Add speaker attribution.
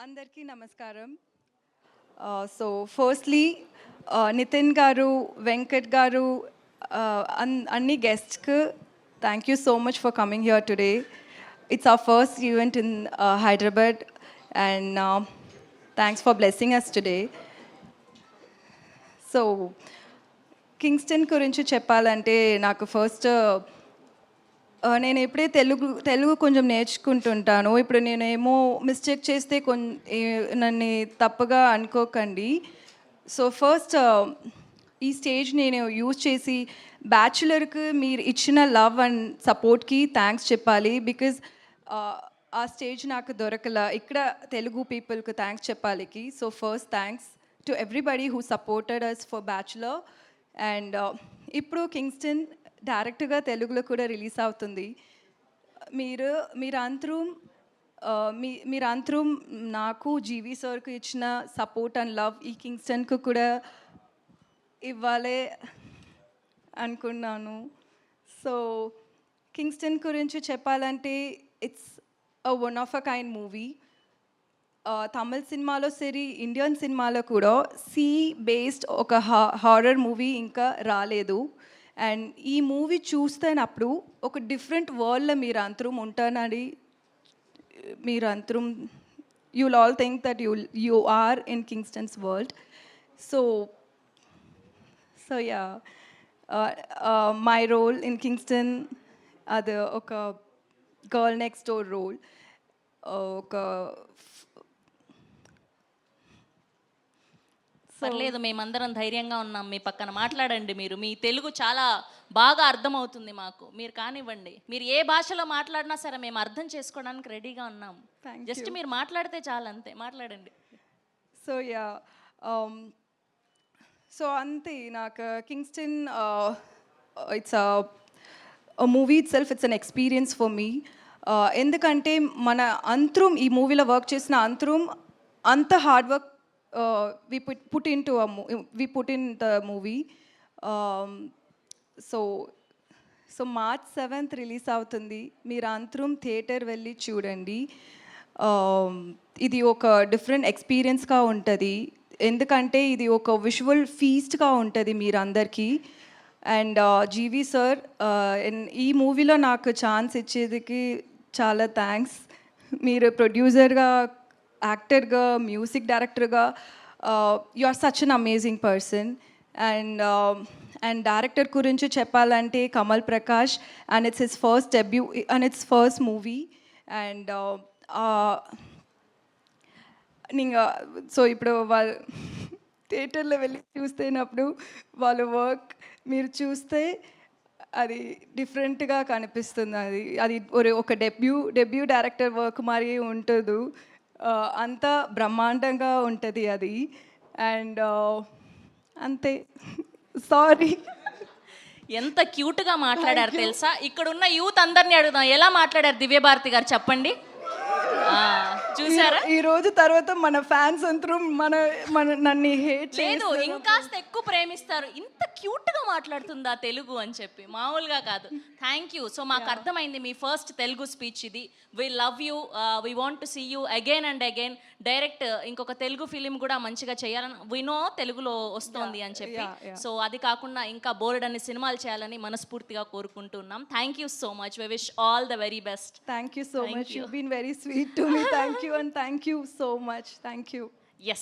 Speaker 1: అందరికీ నమస్కారం. So firstly Nitin గారు, వెంకట్ గారు, అన్ని గెస్ట్స్కి thank you so much for coming here today. It's our first event in Hyderabad and thanks for blessing us today. So Kingston గురించి చెప్పాలంటే నాకు ఫస్ట్ నేను ఎప్పుడే తెలుగు కొంచెం నేర్చుకుంటుంటాను. ఇప్పుడు నేనేమో మిస్టేక్ చేస్తే నన్ను తప్పుగా అనుకోకండి. సో ఫస్ట్ ఈ స్టేజ్ నేను యూజ్ చేసి బ్యాచులర్కి మీరు ఇచ్చిన లవ్ అండ్ సపోర్ట్కి థ్యాంక్స్ చెప్పాలి. బికాజ్ ఆ స్టేజ్ నాకు దొరకల. ఇక్కడ తెలుగు పీపుల్కి థ్యాంక్స్ చెప్పాలికి. So first thanks to everybody who supported us for Bachelor. And ఇప్పుడు కింగ్స్టన్ డైరెక్ట్గా తెలుగులో కూడా రిలీజ్ అవుతుంది. మీరందరూ నాకు జీవి సార్కి ఇచ్చిన సపోర్ట్ అండ్ లవ్ ఈ కింగ్స్టన్కు కూడా ఇవ్వాలి అనుకున్నాను. సో కింగ్స్టన్ గురించి చెప్పాలంటే it's one of a kind movie. Tamil సినిమాలో సరి, ఇండియన్ సినిమాలో కూడా సీ బేస్డ్ ఒక హారర్ మూవీ ఇంకా రాలేదు. అండ్ ఈ మూవీ చూస్తున్నప్పుడు ఒక డిఫరెంట్ వరల్డ్లో మీరందరం ఉంటానని మీరందరం you will all think that you are in Kingston's world. So yeah, my role in Kingston అది ఒక గర్ల్ నెక్స్ట్ డోర్ రోల్. ఒక
Speaker 2: పర్లేదు, మేమందరం ధైర్యంగా ఉన్నాం. మీ పక్కన మాట్లాడండి. మీరు మీ తెలుగు చాలా బాగా అర్థమవుతుంది మాకు. మీరు కానివ్వండి, మీరు ఏ భాషలో మాట్లాడినా సరే మేము అర్థం చేసుకోవడానికి రెడీగా ఉన్నాం. జస్ట్ మీరు మాట్లాడితే చాలు, అంతే. మాట్లాడండి.
Speaker 1: సో యా, సో అంతే. నాకు Kingston it's movie it self, it's an experience for me. ఎందుకంటే మన అంతరం ఈ మూవీలో వర్క్ చేసిన అంతరం అంత hard work we put in the movie. So March 7th release అవుతుంది. మీరు అందరం థియేటర్ వెళ్ళి చూడండి. ఇది ఒక డిఫరెంట్ ఎక్స్పీరియన్స్గా ఉంటుంది. ఎందుకంటే ఇది ఒక విజువల్ ఫీస్ట్గా ఉంటుంది మీరందరికీ. అండ్ జీవి సార్ ఈ మూవీలో నాకు ఛాన్స్ ఇచ్చేదికి చాలా థ్యాంక్స్. మీరు ప్రొడ్యూసర్గా, యాక్టర్గా, మ్యూజిక్ డైరెక్టర్గా you are such an amazing person. And director గురించి చెప్పాలంటే Kamal Prakash, and it's his first debut and it's first movie. And so ఇప్పుడు వాళ్ళు థియేటర్లో వెళ్ళి చూస్తున్నప్పుడు వాళ్ళ వర్క్ మీరు చూస్తే అది డిఫరెంట్గా కనిపిస్తుంది. అది ఒక డెబ్యూ డైరెక్టర్ వర్క్ మరి ఉంటుంది. అంత బ్రహ్మాండంగా ఉంటుంది అది. అండ్ అంతే. సారీ.
Speaker 2: ఎంత క్యూట్గా మాట్లాడారు తెలుసా? ఇక్కడున్న యూత్ అందరినీ అడుగుదాం, ఎలా మాట్లాడారు దివ్యభారతి గారు చెప్పండి. చూసారా?
Speaker 1: ఈ రోజు తర్వాత మన ఫ్యాన్స్ అందరూ నన్ను హేట్
Speaker 2: లేదు, ఇంకాస్త ఎక్కువ ప్రేమిస్తారు. ఇంత క్యూట్గా మాట్లాడుతుందా తెలుగు అని చెప్పి, మామూలుగా కాదు. Thank you. సో మాకు అర్థమైంది మీ ఫస్ట్ తెలుగు స్పీచ్ ఇది. We love you, we want to see you again and again. Direct ఇంకొక తెలుగు ఫిలిం కూడా మంచిగా చేయాలని వి నో తెలుగులో వస్తుంది అని చెప్పి. సో అది కాకుండా ఇంకా బోల్డ్ అన్ని సినిమాలు చేయాలని మనస్ఫూర్తిగా కోరుకుంటున్నాం. Thank you so much. We wish all the very best.
Speaker 1: Thank you so much. You been very sweet to me. Thank you and thank you so much. Thank you.
Speaker 2: Yes.